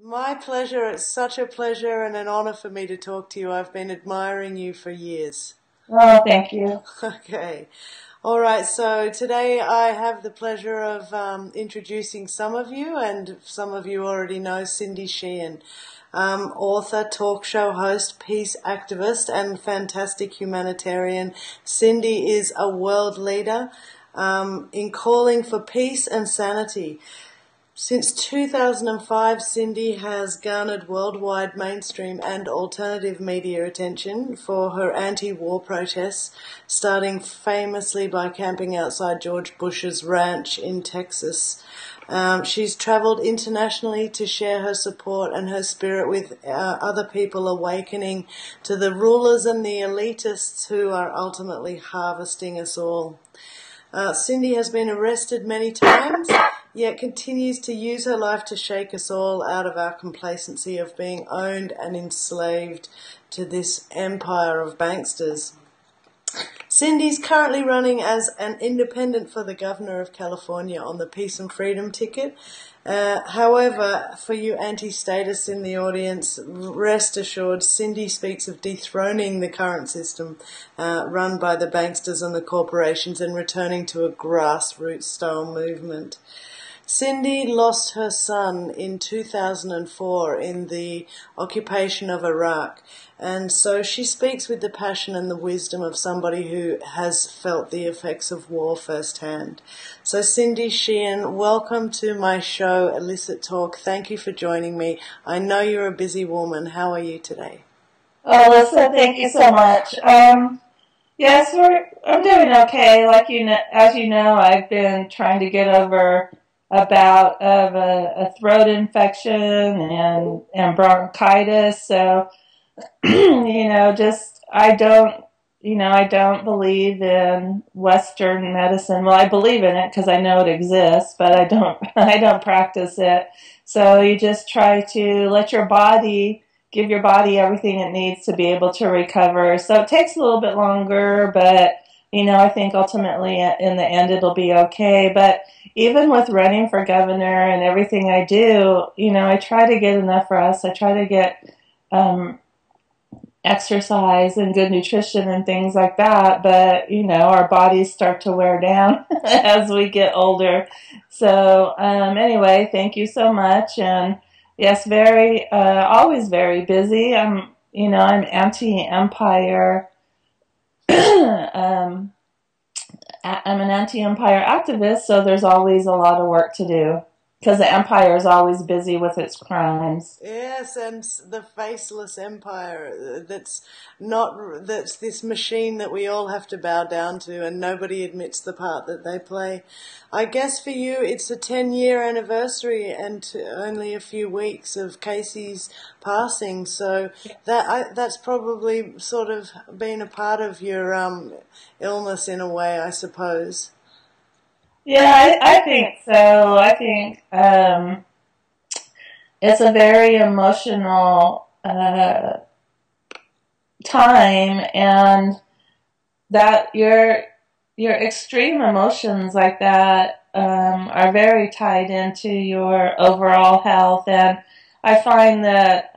My pleasure. It's such a pleasure and an honor for me to talk to you. I've been admiring you for years. Oh, thank you. Okay. All right. So today I have the pleasure of introducing some of you, and some of you already know Cindy Sheehan, author, talk show host, peace activist, and fantastic humanitarian. Cindy is a world leader in calling for peace and sanity. Since 2005, Cindy has garnered worldwide mainstream and alternative media attention for her anti-war protests, starting famously by camping outside George Bush's ranch in Texas. She's traveled internationally to share her support and her spirit with other people awakening to the rulers and the elitists who are ultimately harvesting us all. Cindy has been arrested many times, yet continues to use her life to shake us all out of our complacency of being owned and enslaved to this empire of banksters. Cindy's currently running as an independent for the governor of California on the Peace and Freedom ticket. However, for you anti-statists in the audience, rest assured, Cindy speaks of dethroning the current system run by the banksters and the corporations and returning to a grassroots-style movement. Cindy lost her son in 2004 in the occupation of Iraq, and so she speaks with the passion and the wisdom of somebody who has felt the effects of war firsthand. So Cindy Sheehan, welcome to my show, Elicit Talk. Thank you for joining me. I know you're a busy woman. How are you today? Oh, Elissa, thank you so much. Yes, I'm doing okay. Like as you know, I've been trying to get over a bout of a throat infection and bronchitis. So, I don't believe in Western medicine. Well, I believe in it because I know it exists, but I don't, I don't practice it. So you just try to give your body everything it needs to be able to recover. So it takes a little bit longer, but I think ultimately in the end it'll be okay. But even with running for governor and everything I do, I try to get enough rest. I try to get exercise and good nutrition and things like that. But, our bodies start to wear down as we get older. So anyway, thank you so much. And yes, always very busy. I'm anti-empire. I'm an anti-empire activist, so there's always a lot of work to do because the empire is always busy with its crimes. Yes, and the faceless empire that's this machine that we all have to bow down to, and nobody admits the part that they play. I guess for you it's a 10-year anniversary and only a few weeks of Casey's passing, so that's probably sort of been a part of your illness in a way, I suppose. Yeah, I think so. I think it's a very emotional time, and that your extreme emotions like that are very tied into your overall health. And I find that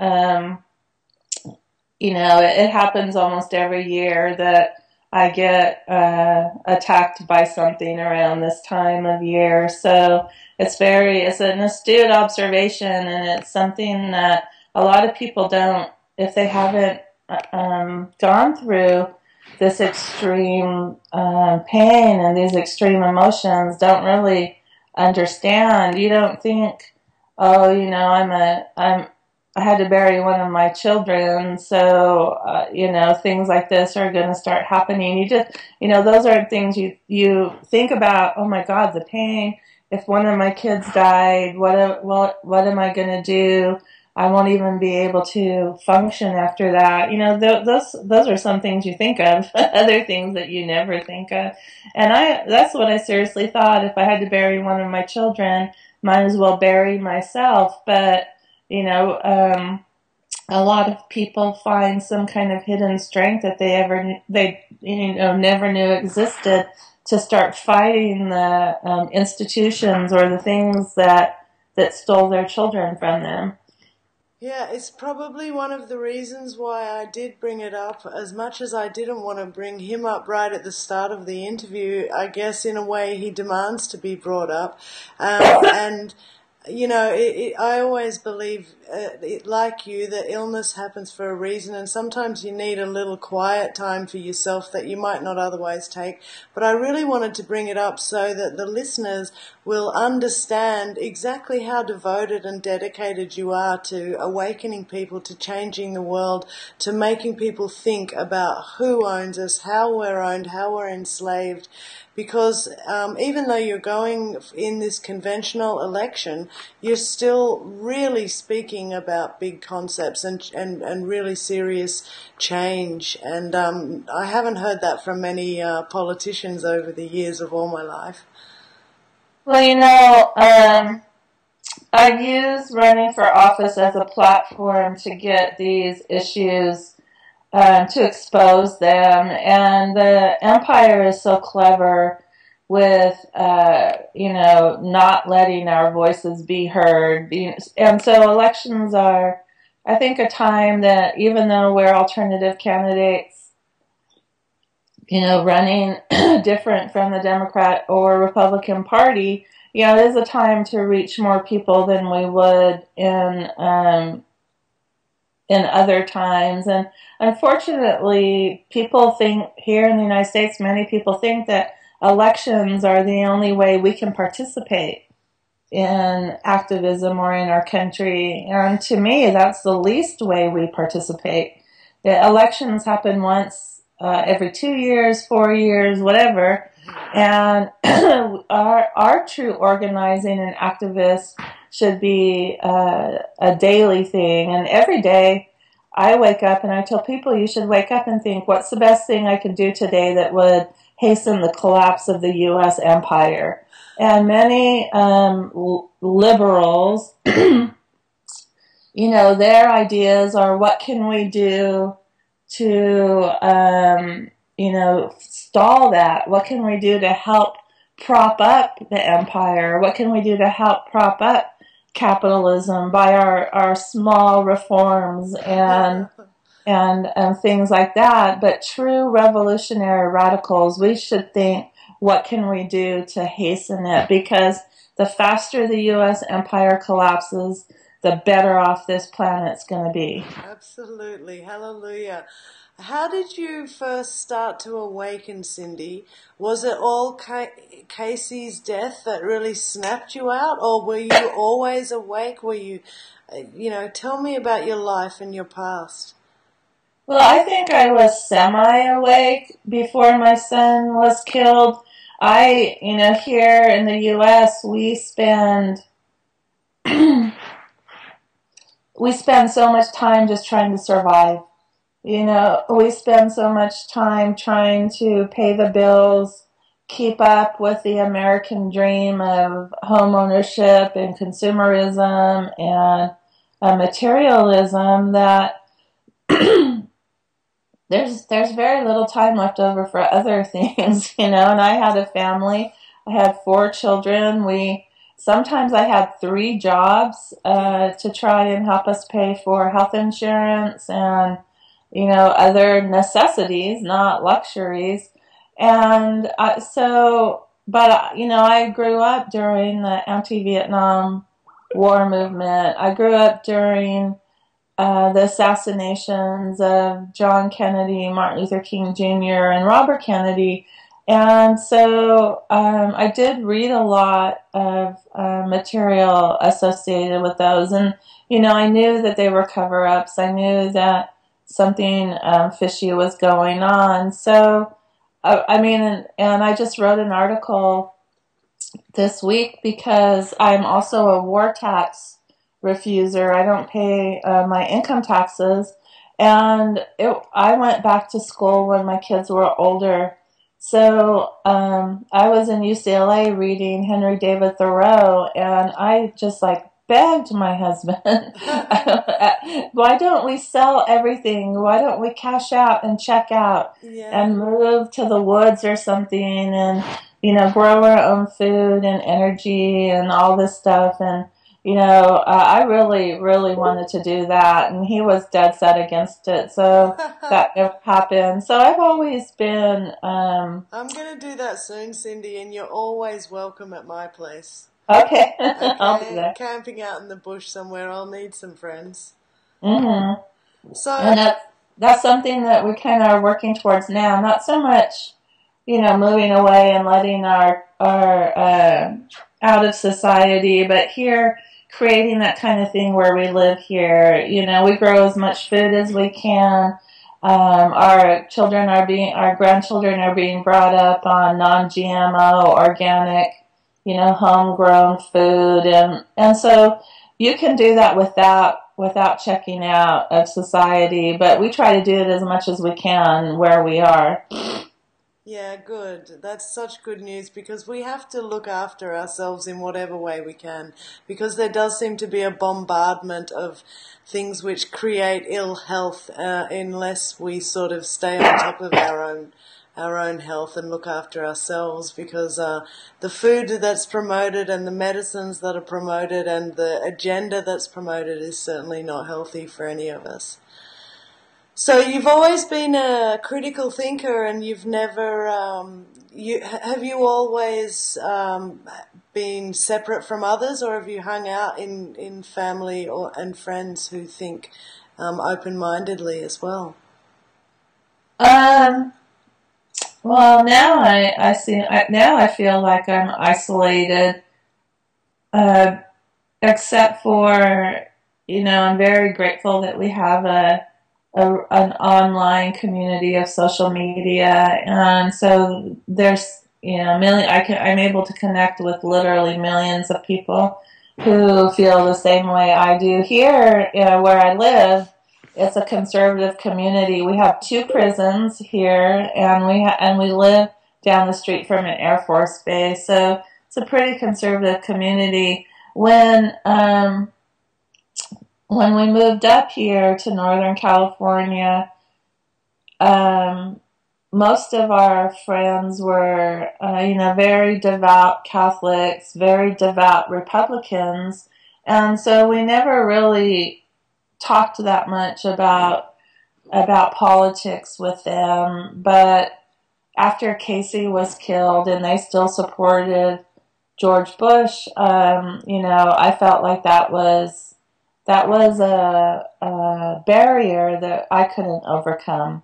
it happens almost every year that I get attacked by something around this time of year. So it's an astute observation, and it's something that a lot of people don't, if they haven't gone through this extreme pain and these extreme emotions, don't really understand. You don't think, oh, I had to bury one of my children, so, things like this are going to start happening. Those are things you think about, oh my God, the pain. If one of my kids died, what am I going to do? I won't even be able to function after that. Those are some things you think of, other things that you never think of. And that's what I seriously thought. If I had to bury one of my children, might as well bury myself. But a lot of people find some kind of hidden strength that they never knew existed to start fighting the institutions or the things that stole their children from them. Yeah, it's probably one of the reasons why I did bring it up. As much as I didn't want to bring him up right at the start of the interview, I guess in a way he demands to be brought up. And you know, I always believe, like you, that illness happens for a reason, and sometimes you need a little quiet time for yourself that you might not otherwise take. But I really wanted to bring it up so that the listeners will understand exactly how devoted and dedicated you are to awakening people, to changing the world, to making people think about who owns us, how we're owned, how we're enslaved. Because even though you're going in this conventional election, you're still really speaking about big concepts and really serious change. And I haven't heard that from many politicians over the years of all my life. Well, you know, I use running for office as a platform to get these issues to expose them. And the empire is so clever with, not letting our voices be heard. And so elections are, I think, a time that even though we're alternative candidates, running different from the Democrat or Republican Party, it is a time to reach more people than we would in other times. And unfortunately, people think here in the United States, many people think that elections are the only way we can participate in activism or in our country. And to me, that's the least way we participate. The elections happen once every 2 years, 4 years, whatever. And our true organizing and activists should be a daily thing. And every day I wake up and I tell people you should wake up and think, what's the best thing I can do today that would hasten the collapse of the U.S. empire? And many liberals, their ideas are, what can we do to, stall that? What can we do to help prop up the empire? What can we do to help prop up capitalism by our small reforms and things like that? But true revolutionary radicals, we should think, what can we do to hasten it? Because the faster the U.S. empire collapses, the better off this planet's going to be. Absolutely. Hallelujah. How did you first start to awaken, Cindy? Was it all Casey's death that really snapped you out, or were you always awake? Were you, tell me about your life and your past. Well, I think I was semi-awake before my son was killed. Here in the U.S., we spend so much time just trying to survive. We spend so much time trying to pay the bills, keep up with the American dream of home ownership and consumerism and materialism that there's very little time left over for other things, and I had a family. I had 4 children. Sometimes I had 3 jobs to try and help us pay for health insurance and other necessities, not luxuries. And I grew up during the anti-Vietnam War movement. I grew up during the assassinations of John Kennedy, Martin Luther King Jr., and Robert Kennedy. And so I did read a lot of material associated with those. And, I knew that they were cover-ups. I knew that something fishy was going on. So, and I just wrote an article this week because I'm also a war tax refuser. I don't pay my income taxes. And I went back to school when my kids were older. So I was in UCLA reading Henry David Thoreau, and I just begged my husband, why don't we sell everything? Why don't we cash out and check out and move to the woods or something and, grow our own food and energy and all this stuff? And, I really, really wanted to do that, and he was dead set against it, so that never happened. So I've always been, I'm going to do that soon, Cindy, and you're always welcome at my place. okay, I'll do Okay, that. camping out in the bush somewhere. I'll need some friends. Hmm. So, And that's something that we kind of are working towards now. Not so much, moving away and letting our out of society, but here creating that kind of thing where we live here. We grow as much food as we can. Our grandchildren are being brought up on non-GMO, organic, homegrown food, and so you can do that without checking out of society, but we try to do it as much as we can where we are. yeah, good. That's such good news because we have to look after ourselves in whatever way we can because there does seem to be a bombardment of things which create ill health unless we sort of stay on top of our own health and look after ourselves because the food that's promoted and the medicines that are promoted and the agenda that's promoted is certainly not healthy for any of us. So you've always been a critical thinker, and you've never have you always been separate from others, or have you hung out in family and friends who think open-mindedly as well? Um, well, now now I feel like I'm isolated, uh, except for, I'm very grateful that we have an online community of social media, and so there's I'm able to connect with literally millions of people who feel the same way I do. Here, where I live, it's a conservative community. We have two prisons here, and we live down the street from an Air Force base, so it's a pretty conservative community. When we moved up here to Northern California, um, most of our friends were, very devout Catholics, very devout Republicans, and so we never really talked that much about politics with them. But after Casey was killed, and they still supported George Bush, I felt like that was a barrier that I couldn't overcome.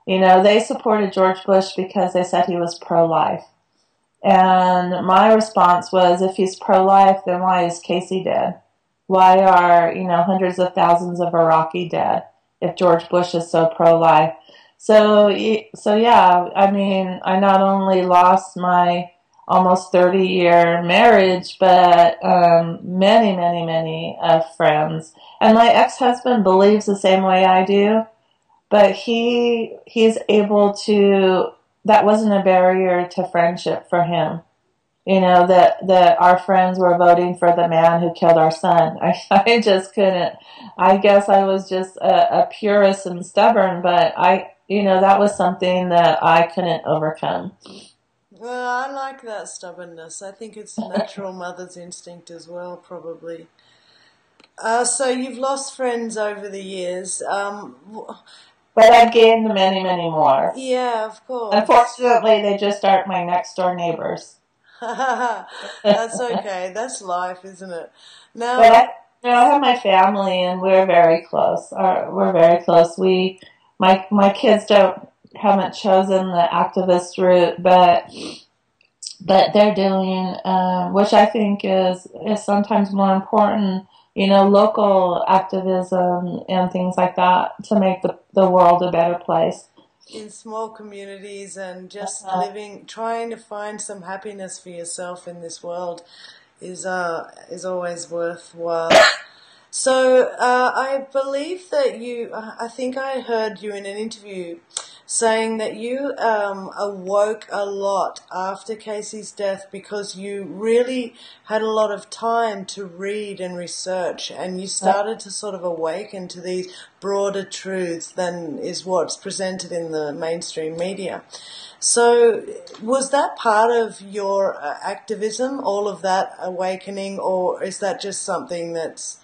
They supported George Bush because they said he was pro-life. And my response was, if he's pro-life, then why is Casey dead? Why are, hundreds of thousands of Iraqi dead if George Bush is so pro-life? So yeah, I mean, I not only lost my almost 30-year marriage, but many, many, many friends. And my ex-husband believes the same way I do, but he's able to. That wasn't a barrier to friendship for him. That our friends were voting for the man who killed our son. I just couldn't. I guess I was just a purist and stubborn, but that was something that I couldn't overcome. Well, I like that stubbornness. I think it's a natural mother's instinct as well, probably. So you've lost friends over the years. But I've gained many, many more. Yeah, of course. Unfortunately, they just aren't my next door neighbors. That's okay. That's life, isn't it? Now, But I have my family, and we're very close. We're very close. My kids haven't chosen the activist route, but they're doing, which I think is sometimes more important, local activism and things like that to make the world a better place. in small communities and just living, trying to find some happiness for yourself in this world is always worthwhile. So I believe that I think I heard you in an interview saying that you awoke a lot after Casey's death because you really had a lot of time to read and research, and you started to sort of awaken to these broader truths than is what's presented in the mainstream media. So was that part of your activism, all of that awakening, or is that just something that's,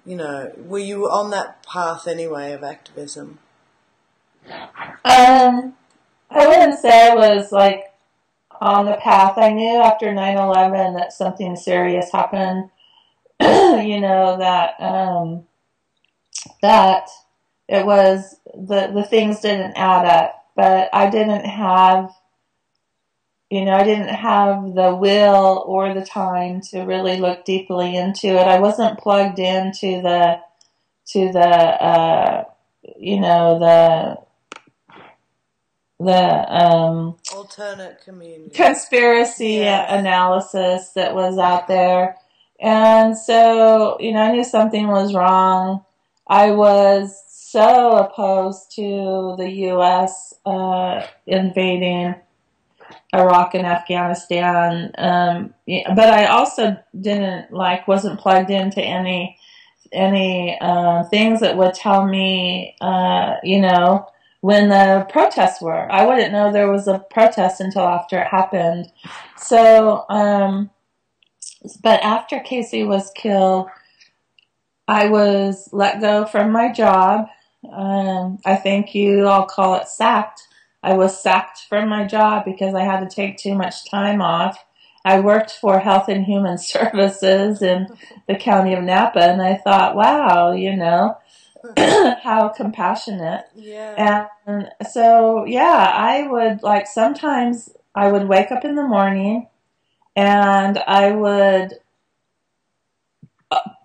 were you on that path anyway of activism? I wouldn't say I was like on the path. I knew after 9/11 that something serious happened. That it was the things didn't add up, but I didn't have the will or the time to really look deeply into it. I wasn't plugged into the alternate community conspiracy analysis that was out there. And so, I knew something was wrong. I was so opposed to the U.S. Invading Iraq and Afghanistan. But I also wasn't plugged into any things that would tell me, when the protests were. I wouldn't know there was a protest until after it happened. So, but after Casey was killed, I was let go from my job. I think I'll call it sacked. I was sacked from my job because I had to take too much time off. I worked for Health and Human Services in the county of Napa, and I thought, wow, how compassionate. Yeah. And so, I would sometimes I would wake up in the morning and I would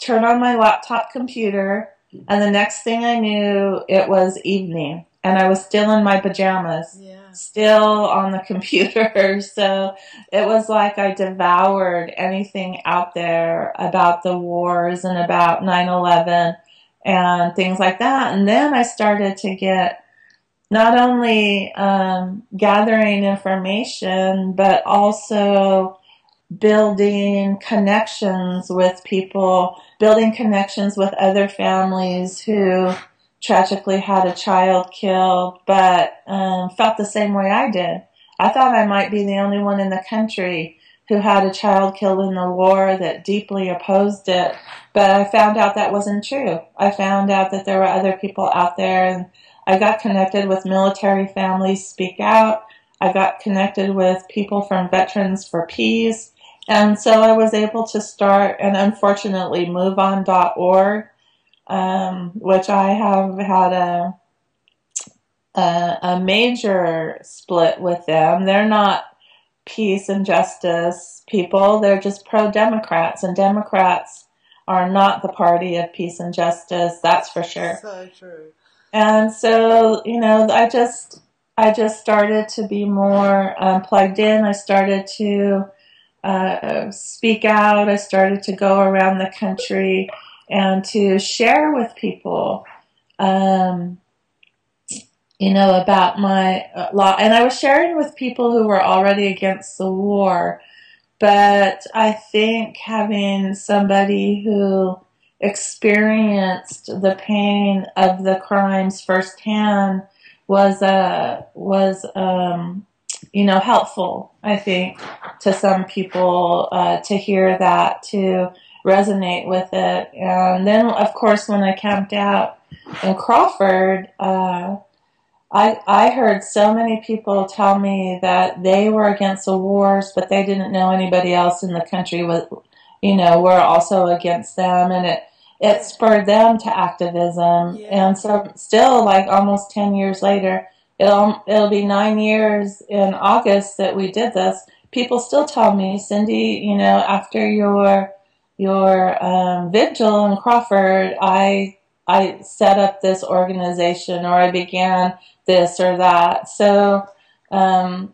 turn on my laptop computer, and the next thing I knew, it was evening, and I was still in my pajamas, still on the computer. So it was like I devoured anything out there about the wars and about 9/11 and things like that. And then I started to get not only gathering information, but also building connections with people, building connections with other families who tragically had a child killed, but felt the same way I did. I thought I might be the only one in the country who had a child killed in the war that deeply opposed it, but I found out that wasn't true. I found out that there were other people out there, and I got connected with military families Speak Out. I got connected with people from Veterans for Peace. And so I was able to start, and unfortunately, MoveOn.org, which I have had a major split with them. They're not peace and justice people. They're just pro-Democrats, and Democrats are not the party of peace and justice. That's for sure. So true. And so, I just started to be more plugged in. I started to speak out. I started to go around the country and to share with people, about my law. And I was sharing with people who were already against the war. But I think having somebody who experienced the pain of the crimes firsthand was helpful, I think, to some people to hear that, to resonate with it. And then, of course, when I camped out in Crawford, I heard so many people tell me that they were against the wars, but they didn't know anybody else in the country were also against them, and it spurred them to activism. Yeah. And so still, almost 10 years later, it'll be 9 years in August that we did this. People still tell me, Cindy, after your vigil in Crawford, I set up this organization, or I began this or that. So in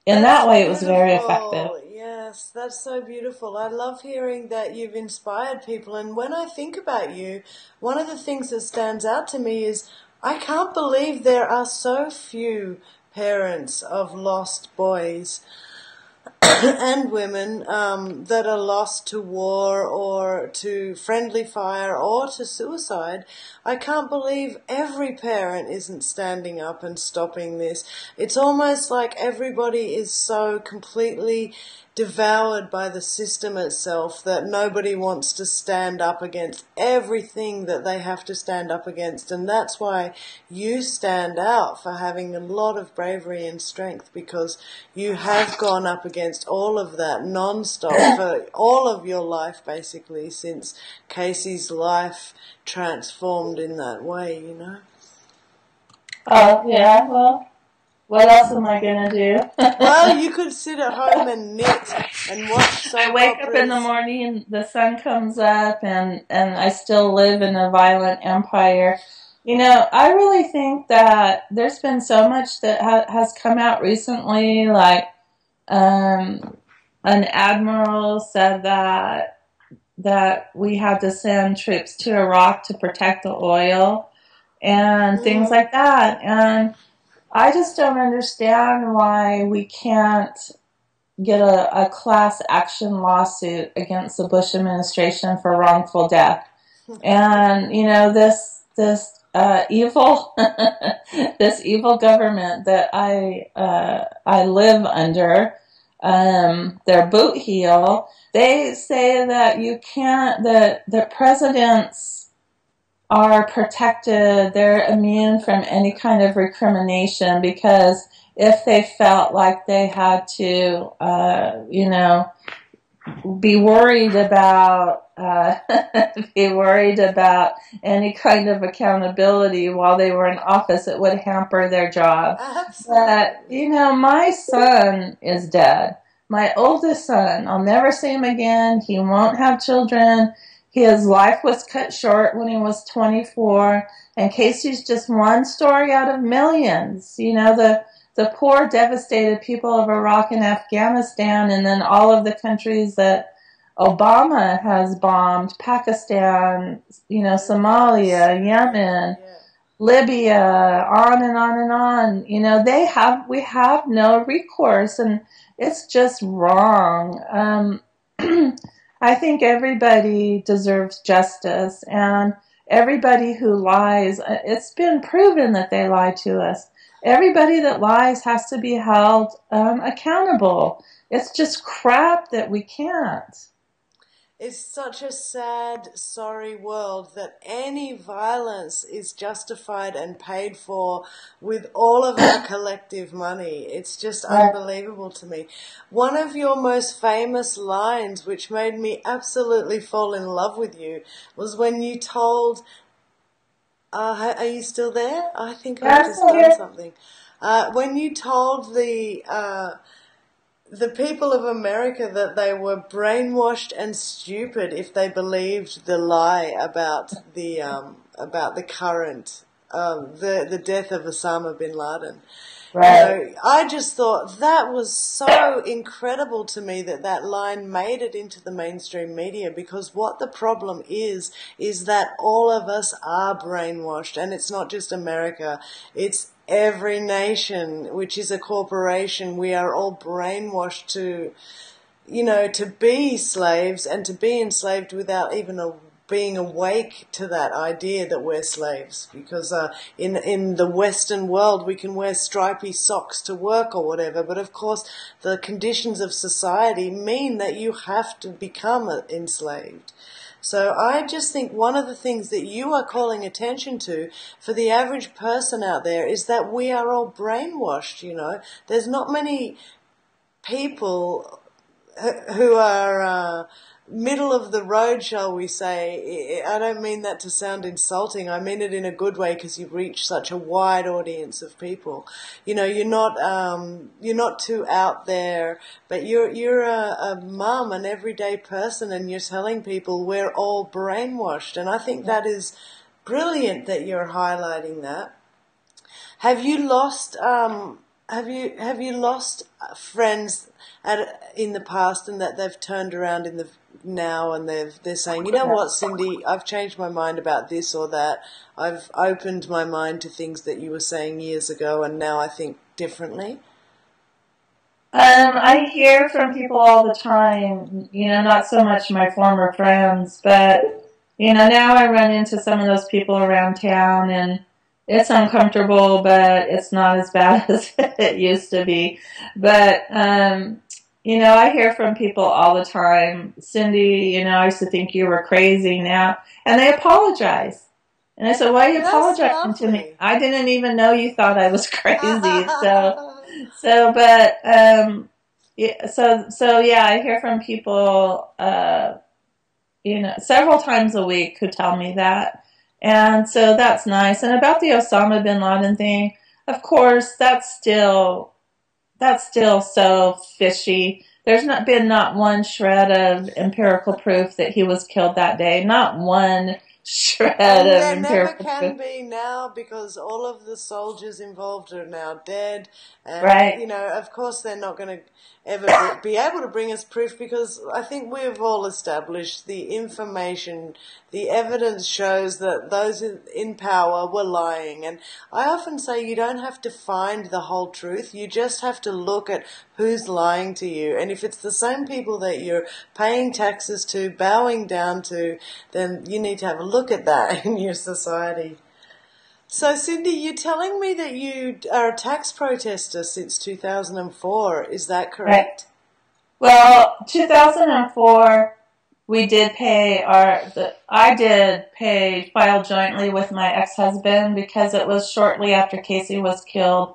that way, it was very effective. Yes, that's so beautiful. I love hearing that you've inspired people. And when I think about you, one of the things that stands out to me is I can't believe there are so few parents of lost boys and women that are lost to war or to friendly fire or to suicide. I can't believe every parent isn't standing up and stopping this. It's almost like everybody is so completely devoured by the system itself that nobody wants to stand up against everything that they have to stand up against. And that's why you stand out for having a lot of bravery and strength, because you have gone up against all of that non-stop for all of your life, basically, since Casey's life transformed in that way, you know? Oh, yeah, well, what else am I going to do? Well, you could sit at home and knit and watch soap I wake operas. up in the morning and the sun comes up, and I still live in a violent empire. You know, I really think that there's been so much that has come out recently, like an admiral said that we had to send troops to Iraq to protect the oil and things like that. And I just don't understand why we can't get a class action lawsuit against the Bush administration for wrongful death. And, you know, this evil this evil government that I live under, their boot heel, they say that you can't, that presidents are protected, they're immune from any kind of recrimination, because if they felt like they had to, you know, be worried about any kind of accountability while they were in office, it would hamper their job. Absolutely. But, you know, my son is dead. My oldest son, I'll never see him again. He won't have children. His life was cut short when he was 24, and Casey's just one story out of millions. You know, the poor, devastated people of Iraq and Afghanistan, and then all of the countries that Obama has bombed, Pakistan, you know, Somalia, Yemen, Libya, on and on and on. You know, we have no recourse, and it's just wrong. I think everybody deserves justice, and everybody who lies, it's been proven that they lie to us. Everybody that lies has to be held accountable. It's just crap that we can't. It's such a sad, sorry world that any violence is justified and paid for with all of our collective money. It's just unbelievable to me. One of your most famous lines, which made me absolutely fall in love with you, was when you told... are you still there? I think I've just done something. When you told the people of America that they were brainwashed and stupid if they believed the lie about the current the death of Osama bin Laden. Right. You know, I just thought that was so incredible to me that line made it into the mainstream media, because what the problem is that all of us are brainwashed, and it's not just America, it's every nation which is a corporation. We are all brainwashed to, you know, to be slaves and to be enslaved without even being awake to that idea that we're slaves, because in the Western world we can wear stripy socks to work or whatever, but of course the conditions of society mean that you have to become enslaved. So I just think one of the things that you are calling attention to for the average person out there is that we are all brainwashed, you know. There's not many people who are middle of the road, shall we say. I don't mean that to sound insulting. I mean it in a good way, because you reach such a wide audience of people. You know, you're not too out there, but you're a mum, an everyday person, and you're telling people we're all brainwashed. And I think that is brilliant that you're highlighting that. Have you lost have you lost friends in the past, and that they've turned around in the now, and they're saying, you know what, Cindy, I've changed my mind about this or that. I've opened my mind to things that you were saying years ago, and now I think differently. I hear from people all the time, not so much my former friends, but, now I run into some of those people around town, and it's uncomfortable, but it's not as bad as it used to be. But, I hear from people all the time, Cindy, I used to think you were crazy now, and they apologize. And I said, why are you apologizing to me? I didn't even know you thought I was crazy. Yeah, I hear from people, several times a week who tell me that. And so that's nice. And about the Osama bin Laden thing, of course, that's still so fishy. There's not one shred of empirical proof that he was killed that day. Not one shred of empirical proof. There never can be now, because all of the soldiers involved are now dead. And, right. Of course they're not going to ever be able to bring us proof, because I think we've all established the information, the evidence shows that those in power were lying. And I often say you don't have to find the whole truth, you just have to look at who's lying to you. And if it's the same people that you're paying taxes to, bowing down to, then you need to have a look at that in your society. So, Cindy, you're telling me that you are a tax protester since 2004. Is that correct? Right. Well, 2004, we did pay file jointly with my ex-husband, because it was shortly after Casey was killed.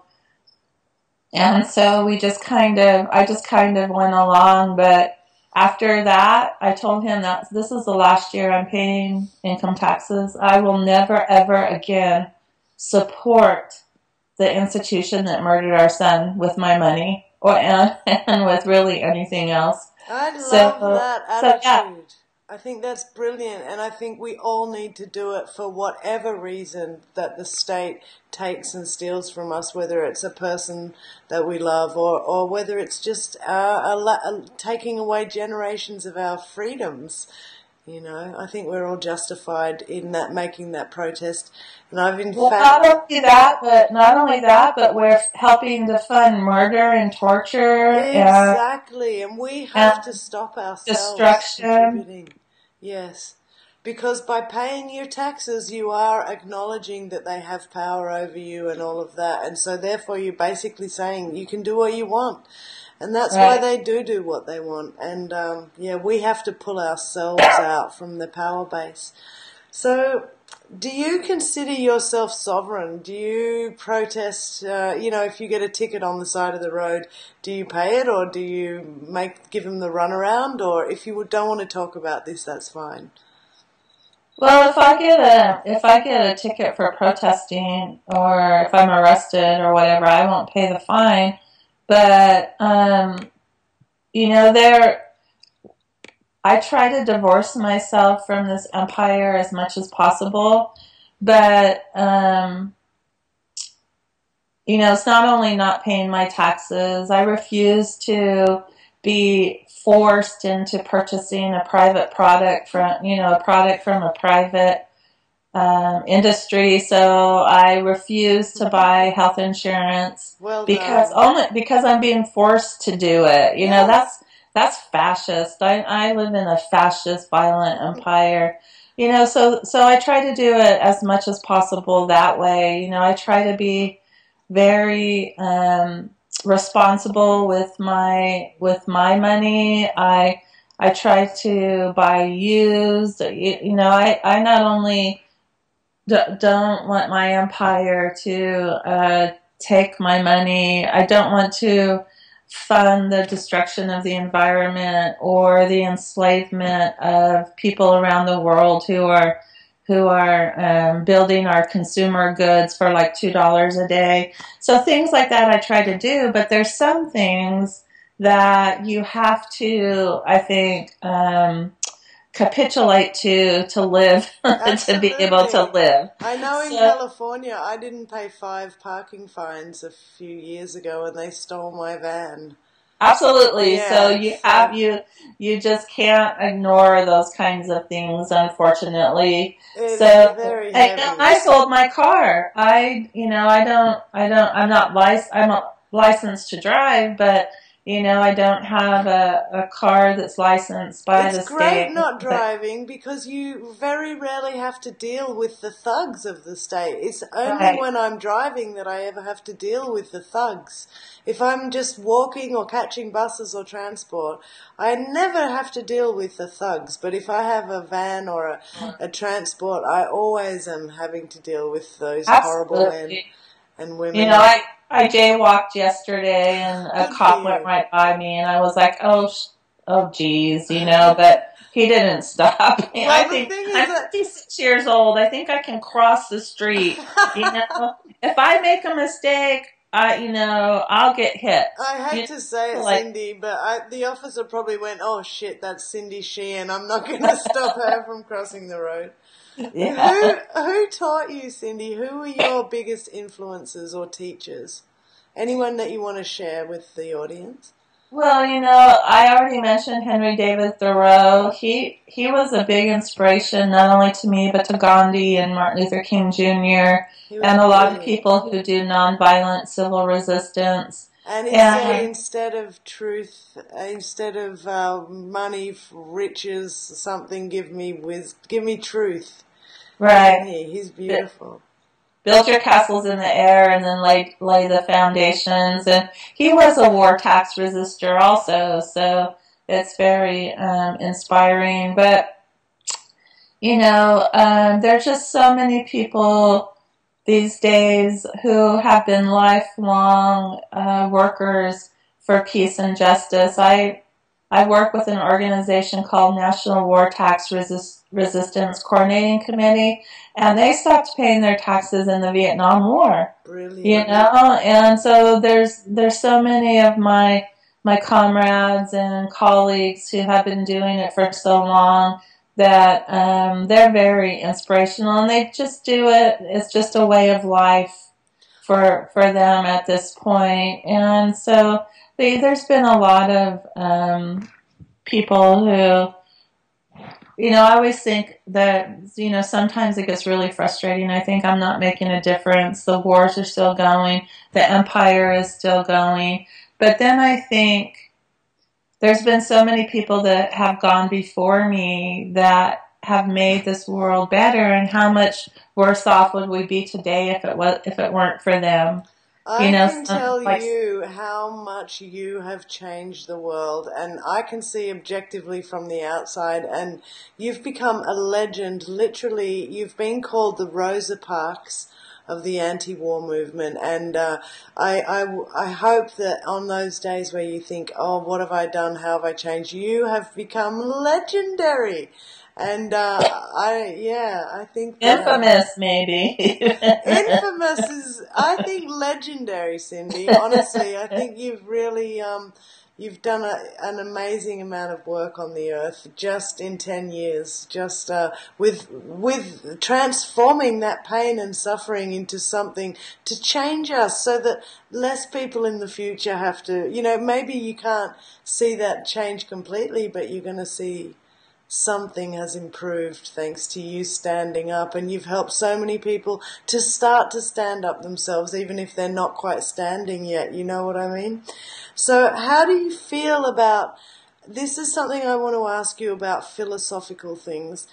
And so I just kind of went along. But after that, I told him that this is the last year I'm paying income taxes. I will never, ever again support the institution that murdered our son with my money, and with really anything else. I love that attitude. Yeah. I think that's brilliant, and I think we all need to do it for whatever reason that the state takes and steals from us, whether it's a person that we love, or whether it's just taking away generations of our freedoms. I think we're all justified in that, making that protest. And I've not only that, but we're helping to fund murder and torture. Exactly, and we have to stop ourselves destruction. Yes, because by paying your taxes, you are acknowledging that they have power over you and all of that, and so therefore you're basically saying you can do what you want. And that's why they do what they want. And, we have to pull ourselves out from the power base. So, do you consider yourself sovereign? Do you protest, if you get a ticket on the side of the road, do you pay it, or do you give them the runaround? Or if you don't want to talk about this, that's fine. Well, if I get a ticket for protesting, or if I'm arrested or whatever, I won't pay the fine. But, I try to divorce myself from this empire as much as possible. But, it's not only not paying my taxes. I refuse to be forced into purchasing a private product from a private industry, so I refuse to buy health insurance because I'm being forced to do it. That's fascist. I live in a fascist, violent empire. So I try to do it as much as possible that way. I try to be very responsible with my money. I try to buy used. I not only don't want my empire to take my money. I don't want to fund the destruction of the environment or the enslavement of people around the world who are building our consumer goods for like $2 a day. So things like that I try to do, but there's some things that you have to, I think, capitulate to live, to be able to live. I know in California, I didn't pay 5 parking fines a few years ago and they stole my van. Absolutely. Yeah, so you just can't ignore those kinds of things, unfortunately. It's so very heavy. I sold my car. I'm not licensed to drive, but I don't have a car that's licensed by the state. It's great not driving because you very rarely have to deal with the thugs of the state. It's only when I'm driving that I ever have to deal with the thugs. If I'm just walking or catching buses or transport, I never have to deal with the thugs. But if I have a van or a transport, I always am having to deal with those horrible men and women. I jaywalked yesterday and a cop went right by me and I was like, oh geez, but he didn't stop. I think I'm 56 years old. I think I can cross the street. If I make a mistake, I'll get hit. I hate to say it, Cindy, but the officer probably went, oh shit, that's Cindy Sheehan. I'm not going to stop her from crossing the road. Yeah. Who taught you, Cindy? Who were your biggest influences or teachers? Anyone that you want to share with the audience? Well, I already mentioned Henry David Thoreau. He was a big inspiration not only to me but to Gandhi and Martin Luther King Jr. and a lot of people who do nonviolent civil resistance. And he said instead of truth, instead of money, riches, something, give me truth. Right. He's beautiful. Build your castles in the air and then lay the foundations. And he was a war tax resistor also, so it's very inspiring. But, there's just so many people these days who have been lifelong workers for peace and justice. I work with an organization called National War Tax Resistance Coordinating Committee, and they stopped paying their taxes in the Vietnam War. Brilliant. And so there's so many of my comrades and colleagues who have been doing it for so long that they're very inspirational, and they just do it. It's just a way of life for them at this point. And so there's been a lot of people who, I always think that, sometimes it gets really frustrating. I think I'm not making a difference. The wars are still going. The empire is still going. But then I think there's been so many people that have gone before me that have made this world better, and how much worse off would we be today if it weren't for them? I can tell you how much you have changed the world, and I can see objectively from the outside, and you've become a legend. Literally, you've been called the Rosa Parks of the anti-war movement, and I hope that on those days where you think, oh, what have I done, how have I changed, you have become legendary. And I think that, infamous, maybe. Infamous is, I think, legendary, Cindy. Honestly, I think you've really you've done an amazing amount of work on the earth just in 10 years, just with transforming that pain and suffering into something to change us, so that less people in the future have to. Maybe you can't see that change completely, but you're going to see something has improved thanks to you standing up, and you've helped so many people to start to stand up themselves, even if they're not quite standing yet. You know what I mean? So how do you feel about, this is something I want to ask you about, philosophical things.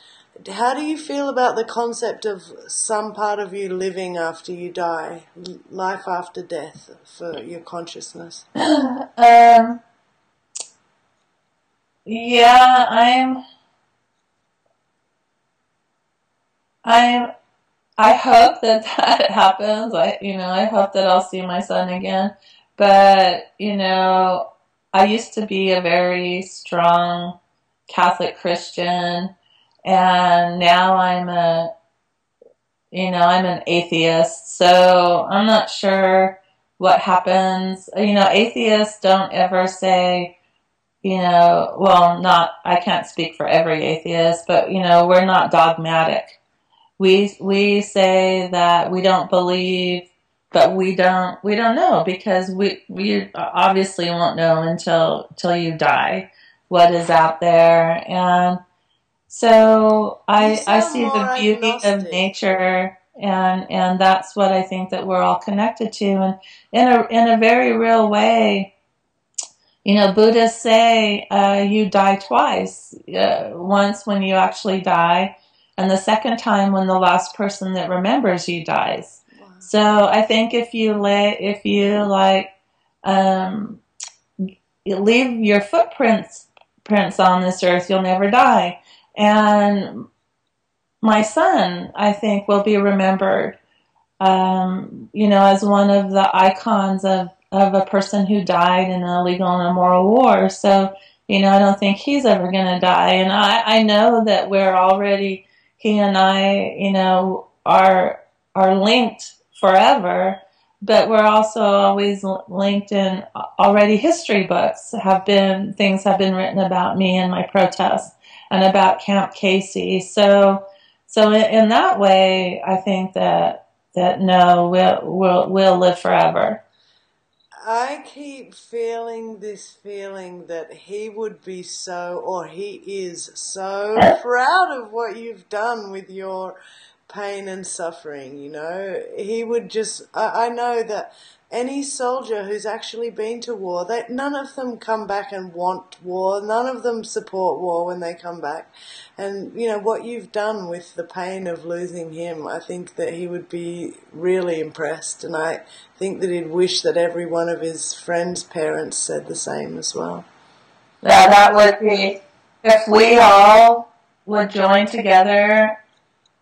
How do you feel about the concept of some part of you living after you die, life after death for your consciousness? Yeah, I hope that happens. I hope that I'll see my son again. But, I used to be a very strong Catholic Christian, and now I'm an atheist. So I'm not sure what happens. Atheists don't ever say, well, I can't speak for every atheist, but, we're not dogmatic. We say that we don't believe, but we don't know, because we obviously won't know until you die what is out there. And so I see the beauty of nature, and that's what I think that we're all connected to, and in a very real way. Buddhists say you die twice. Once when you actually die, and the second time when the last person that remembers you dies. Wow. So I think if you leave your footprints on this earth, you'll never die. And my son, I think, will be remembered, as one of the icons of a person who died in an illegal and immoral war. So, I don't think he's ever going to die. And I know that we're already, he and I, are linked forever, but we're also always linked in already history books. Things have been written about me and my protests and about Camp Casey. So in that way, I think that no, we'll live forever. I keep feeling this feeling that he would be he is so proud of what you've done with your pain and suffering, He would just, I know that any soldier who's actually been to war, none of them come back and want war. None of them support war when they come back. And, what you've done with the pain of losing him, I think that he would be really impressed. And I think that he'd wish that every one of his friends' parents said the same as well. Yeah, that would be, if we all would join together,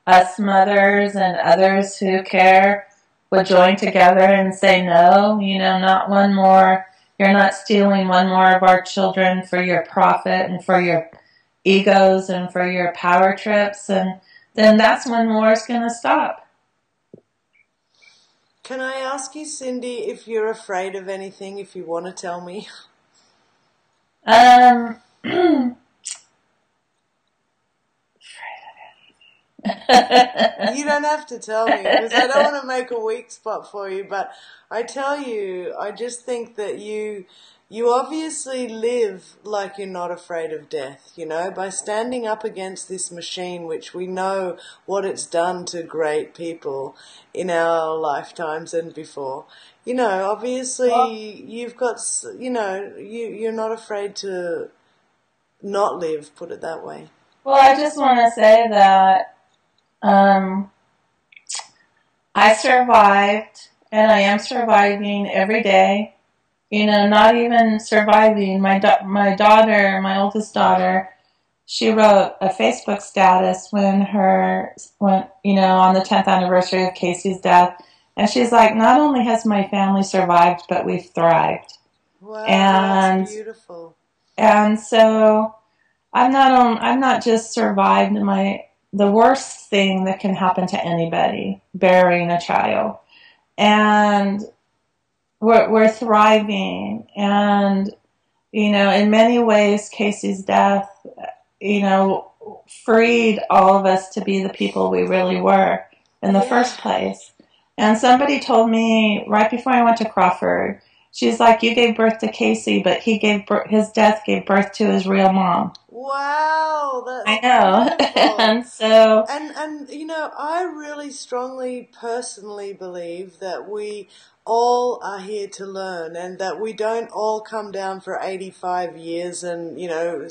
us mothers and others who care, would join together and say no, not one more, you're not stealing one more of our children for your profit and for your egos and for your power trips, and then that's when war is going to stop. Can I ask you, Cindy, if you're afraid of anything, if you want to tell me? You don't have to tell me, because I don't want to make a weak spot for you, but I tell you, I just think that you obviously live like you're not afraid of death, by standing up against this machine, which we know what it's done to great people in our lifetimes and before. Obviously you've got, you're not afraid to not live, put it that way. Well, I just want to say that I survived, and I am surviving every day. Not even surviving. My daughter, my oldest daughter, she wrote a Facebook status when on the 10th anniversary of Casey's death, and she's like, not only has my family survived, but we've thrived. Wow, that's beautiful. And so I'm not just survived the worst thing that can happen to anybody, burying a child. And we're thriving. And, in many ways, Casey's death, freed all of us to be the people we really were in the first place. And somebody told me right before I went to Crawford, she's like, you gave birth to Casey, but his death gave birth to his real mom. Wow, that's I know. And so, and I really strongly personally believe that we all are here to learn, and that we don't all come down for 85 years and,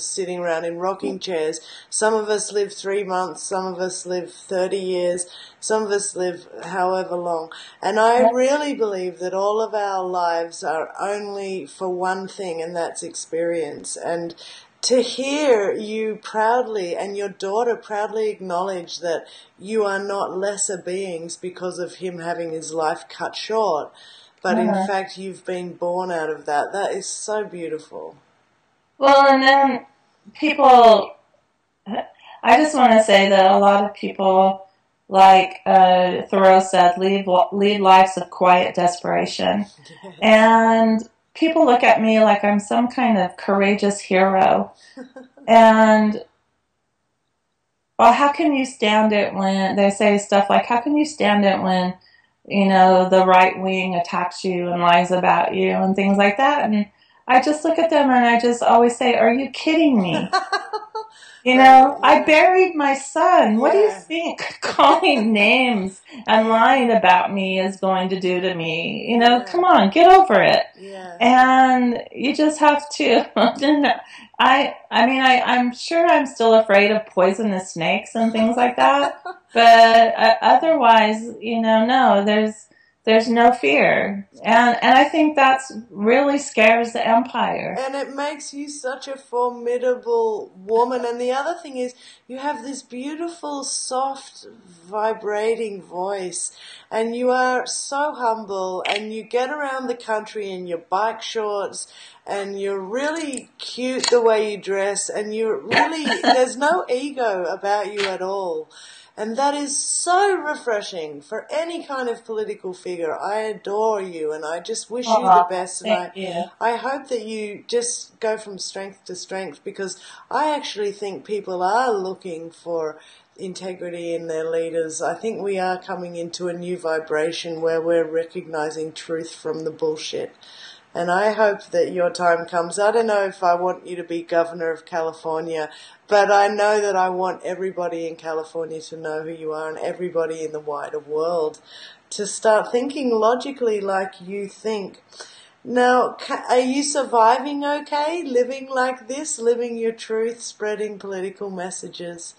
sitting around in rocking chairs. Some of us live 3 months, some of us live 30 years, some of us live however long. And I really believe that all of our lives are only for one thing, and that's experience. And to hear you proudly and your daughter proudly acknowledge that you are not lesser beings because of him having his life cut short, but in fact you've been born out of that, that is so beautiful. Well, and then people, I just want to say that a lot of people, like Thoreau said, lead lives of quiet desperation. And people look at me like I'm some kind of courageous hero. And, well, how can you stand it when they say stuff like, how can you stand it when, the right wing attacks you and lies about you and things like that? And I just look at them and I just always say, are you kidding me? I buried my son. What do you think calling names and lying about me is going to do to me? Come on, get over it. Yeah. And you just have to. I'm sure I'm still afraid of poisonous snakes and things like that. But otherwise, no, there's no fear. And I think that's really scares the empire. And it makes you such a formidable woman. And the other thing is, you have this beautiful, soft, vibrating voice. And you are so humble. And you get around the country in your bike shorts. And you're really cute the way you dress. And there's no ego about you at all. And that is so refreshing for any kind of political figure. I adore you, and I just wish you the best. And I hope that you just go from strength to strength, because I actually think people are looking for integrity in their leaders. I think we are coming into a new vibration where we're recognizing truth from the bullshit. And I hope that your time comes. I don't know if I want you to be governor of California, but I know that I want everybody in California to know who you are, and everybody in the wider world to start thinking logically like you think. Now, are you surviving okay, living like this, living your truth, spreading political messages?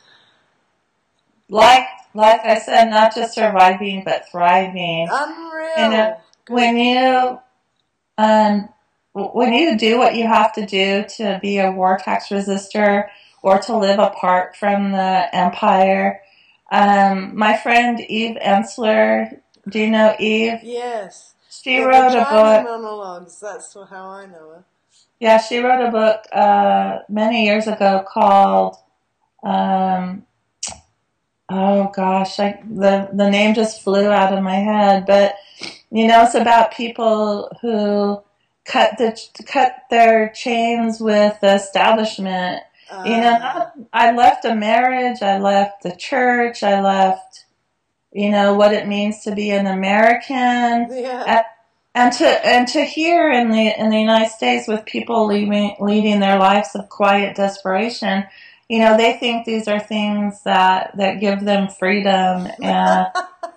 Like I said, not just surviving, but thriving. Unreal. When you do what you have to do to be a war tax resistor or to live apart from the empire, my friend Eve Ensler, do you know Eve? Yes. She wrote a book. Monologues, that's how I know her. Yeah, she wrote a book many years ago called, oh gosh, the name just flew out of my head, but it's about people who cut their chains with the establishment. I left a marriage, I left the church, I left, what it means to be an American. Yeah. And to hear in the United States with people leading their lives of quiet desperation, they think these are things that give them freedom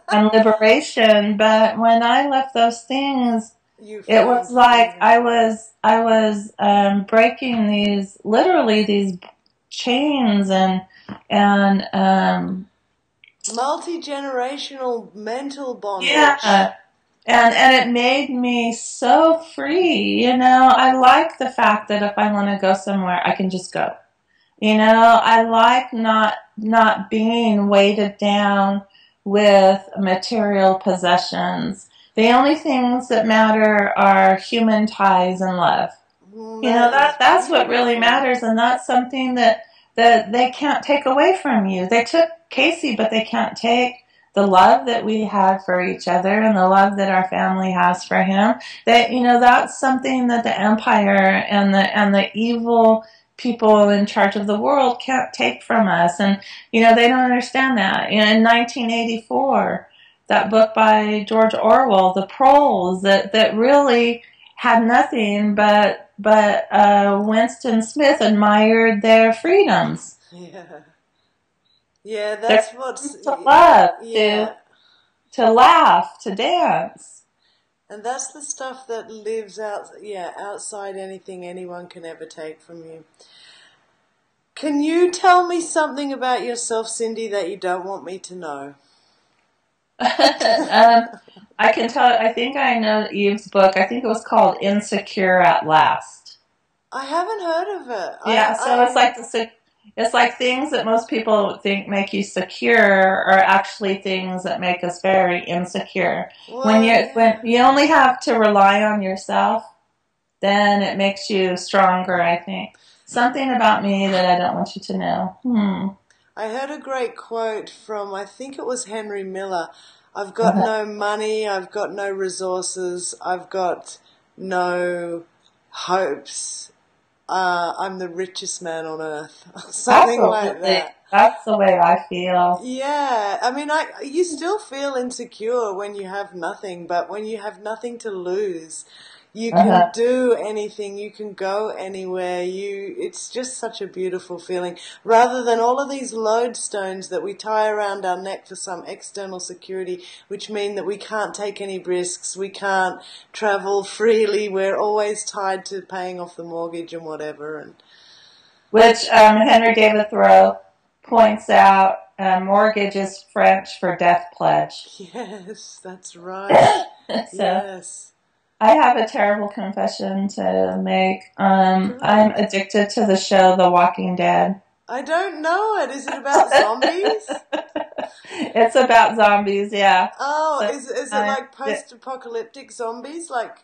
and liberation. But when I left those things, it was like I was breaking these chains and multi-generational mental bondage. Yeah. And it made me so free. I like the fact that if I want to go somewhere, I can just go. I like not being weighted down with material possessions. The only things that matter are human ties and love. That's what really matters, and that's something that they can't take away from you. They took Casey, but they can't take the love that we had for each other and the love that our family has for him. That's something that the empire and the evil people in charge of the world can't take from us. And, they don't understand that. In 1984, that book by George Orwell, The Proles, that really had nothing but Winston Smith admired their freedoms. Yeah. Yeah, that's what's... To love, to laugh, to dance. And that's the stuff that lives outside anything anyone can ever take from you. Can you tell me something about yourself, Cindy, that you don't want me to know? I can tell. I think I know Eve's book. I think it was called Insecure at Last. I haven't heard of it. Yeah, it's like things that most people think make you secure are actually things that make us very insecure. Well, when you only have to rely on yourself, then it makes you stronger, I think. Something about me that I don't want you to know. I heard a great quote from, I think it was Henry Miller. I've got no money, I've got no resources, I've got no hopes. I'm the richest man on earth. Something like that. That's the way I feel. Yeah. I mean, you still feel insecure when you have nothing, but when you have nothing to lose, you can do anything. You can go anywhere. It's just such a beautiful feeling. Rather than all of these lodestones that we tie around our neck for some external security, which mean that we can't take any risks, we can't travel freely. We're always tied to paying off the mortgage and whatever. And which Henry David Thoreau points out, mortgage is French for death pledge. Yes, that's right. So, yes. I have a terrible confession to make. I'm addicted to the show The Walking Dead. I don't know it. Is it about zombies? It's about zombies, yeah. Oh, so, is it like post-apocalyptic zombies? Like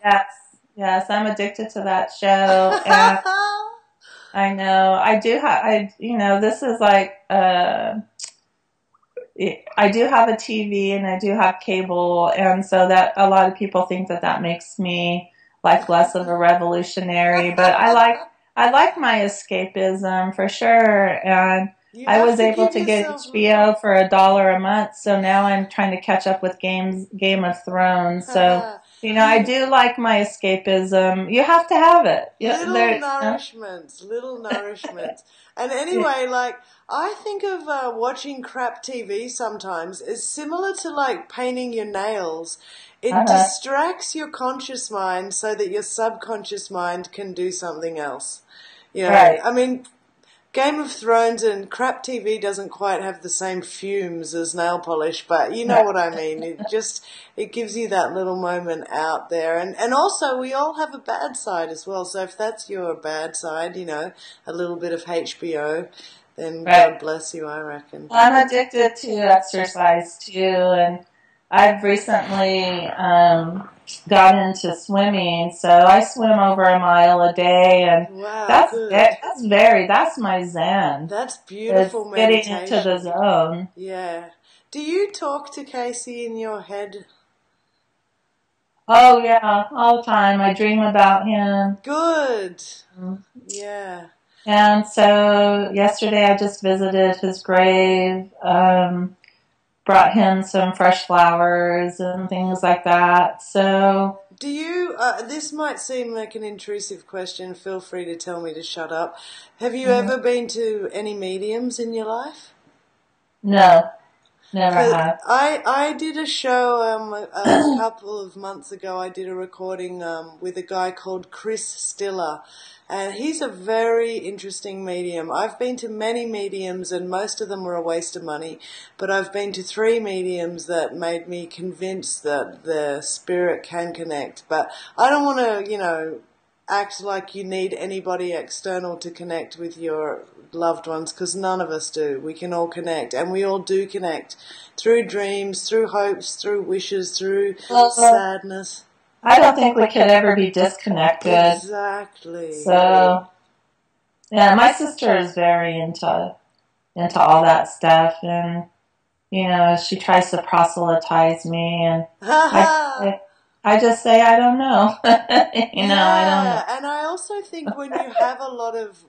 yes, I'm addicted to that show. And I know. I do have. This is like. I do have a TV and I do have cable, and so that a lot of people think that makes me like less of a revolutionary. But I like my escapism for sure, and I was able to get HBO for $1 a month, so now I'm trying to catch up with Game of Thrones. So I do like my escapism. You have to have it. Little nourishments. And anyway, like, I think of watching crap TV sometimes as similar to like painting your nails. It distracts your conscious mind so that your subconscious mind can do something else. Right. I mean, Game of Thrones and crap TV doesn't quite have the same fumes as nail polish, but you know what I mean. It gives you that little moment out there. And also we all have a bad side as well. So if that's your bad side, a little bit of HBO, then God bless you, I reckon. I'm addicted to exercise too, and I've recently got into swimming, so I swim over a mile a day, and wow, that's my zen. That's beautiful meditation. Getting into the zone. Yeah. Do you talk to Casey in your head? Oh yeah, all the time. I dream about him. Good. Yeah. And so yesterday I just visited his grave. Brought him some fresh flowers and things like that. So, do you? This might seem like an intrusive question. Feel free to tell me to shut up. Have you ever been to any mediums in your life? No, never have. I did a show a couple of months ago. I did a recording with a guy called Chris Stiller. And he's a very interesting medium. I've been to many mediums, and most of them were a waste of money. But I've been to 3 mediums that made me convinced that the spirit can connect. But I don't want to, act like you need anybody external to connect with your loved ones, because none of us do. We can all connect, and we all do connect through dreams, through hopes, through wishes, through sadness. I don't think we could ever be disconnected. Exactly. So, yeah, my sister is very into all that stuff, and she tries to proselytize me, and I just say I don't know. I don't know. And I also think when you have a lot of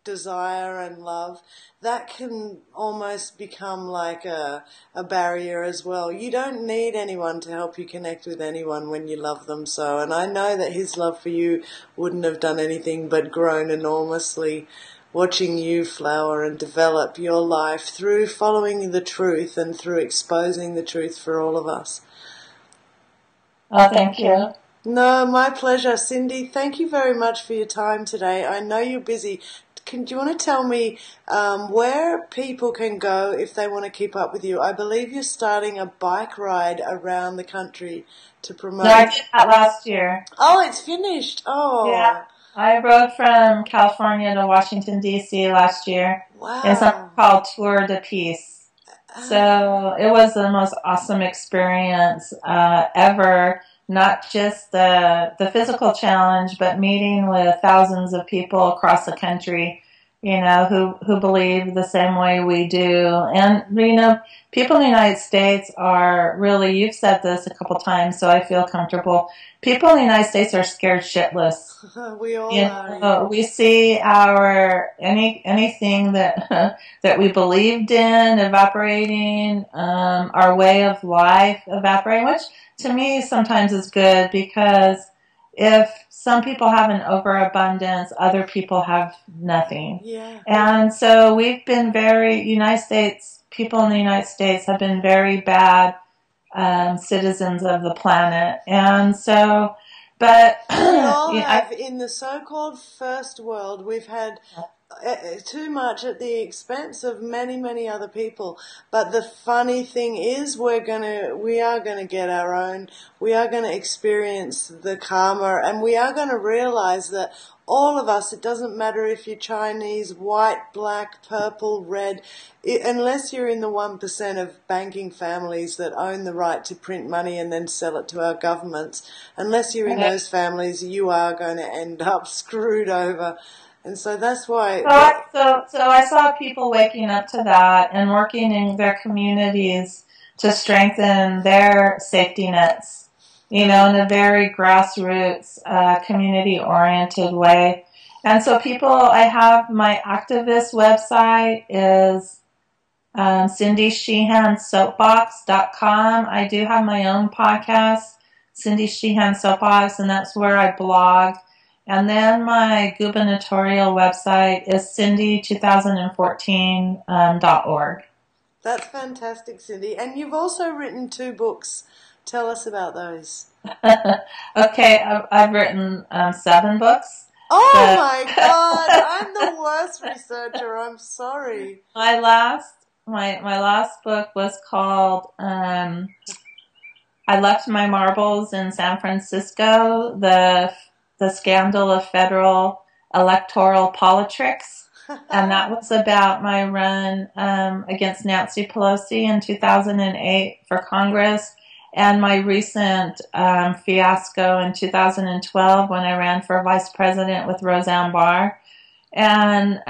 desire and love, that can almost become like a barrier as well. You don't need anyone to help you connect with anyone when you love them so. And I know that his love for you wouldn't have done anything but grown enormously watching you flower and develop your life through following the truth and through exposing the truth for all of us. Oh, thank you. No, my pleasure. Cindy, thank you very much for your time today. I know you're busy. Do you want to tell me where people can go if they want to keep up with you? I believe you're starting a bike ride around the country to promote. No, I did that last year. Oh, it's finished. Oh. Yeah. I rode from California to Washington, D.C. last year. Wow. In something called Tour de Peace. So it was the most awesome experience ever. Not just the physical challenge, but meeting with thousands of people across the country who believe the same way we do. And, people in the United States are really, you've said this a couple times, so I feel comfortable. People in the United States are scared shitless. We all are. We see anything that that we believed in evaporating, our way of life evaporating, which to me sometimes is good, because if some people have an overabundance, other people have nothing. Yeah. And so we've been people in the United States have been very bad citizens of the planet. And so, but we all have, in the so-called first world, we've had too much at the expense of many, many other people. But the funny thing is, we are gonna get our own. We are gonna experience the karma, and we are gonna realize that all of us, it doesn't matter if you're Chinese, white, black, purple, red, unless you're in the 1% of banking families that own the right to print money and then sell it to our governments, unless you're in those families, you are going to end up screwed over. And so that's why... So I saw people waking up to that and working in their communities to strengthen their safety nets, in a very grassroots, community-oriented way. And so I have my activist website is cindysheehansoapbox.com. I do have my own podcast, Cindy Sheehan Soapbox, and that's where I blog. And then my gubernatorial website is cindy2014.org. That's fantastic, Cindy. And you've also written 2 books. Tell us about those. Okay, I've written 7 books. Oh my God! I'm the worst researcher. I'm sorry. My last book was called I Left My Marbles in San Francisco, the scandal of federal electoral politics. And that was about my run against Nancy Pelosi in 2008 for Congress, and my recent fiasco in 2012 when I ran for vice president with Roseanne Barr. And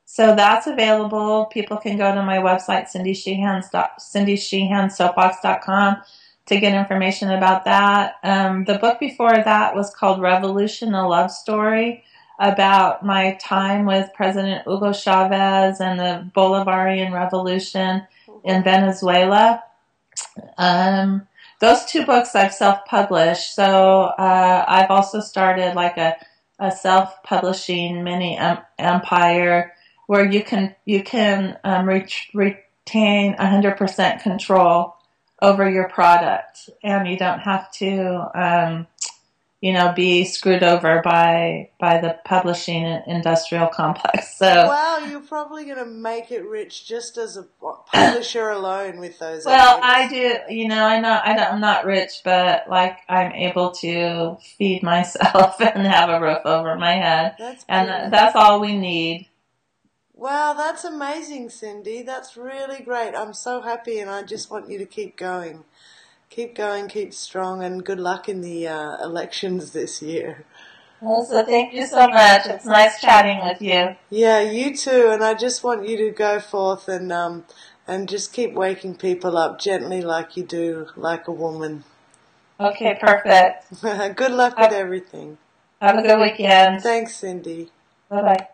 so that's available. People can go to my website, cindysheehansoapbox.com, to get information about that. The book before that was called Revolution, a Love Story, about my time with President Hugo Chavez and the Bolivarian Revolution in Venezuela. Those 2 books I've self-published. So I've also started like a self-publishing mini empire where you can retain 100% control over your product, and you don't have to be screwed over by the publishing industrial complex. So wow, you're probably going to make it rich just as a publisher alone with those. Well, I do. I'm not rich, but I'm able to feed myself and have a roof over my head, that's all we need. Wow, that's amazing, Cindy. That's really great. I'm so happy, and I just want you to keep going. Keep going, keep strong, and good luck in the elections this year. Well, so thank you so much. It's nice chatting with you. Yeah, you too. And I just want you to go forth and just keep waking people up gently, like you do, like a woman. Okay, perfect. Good luck with everything. Have a good weekend. Thanks, Cindy. Bye-bye.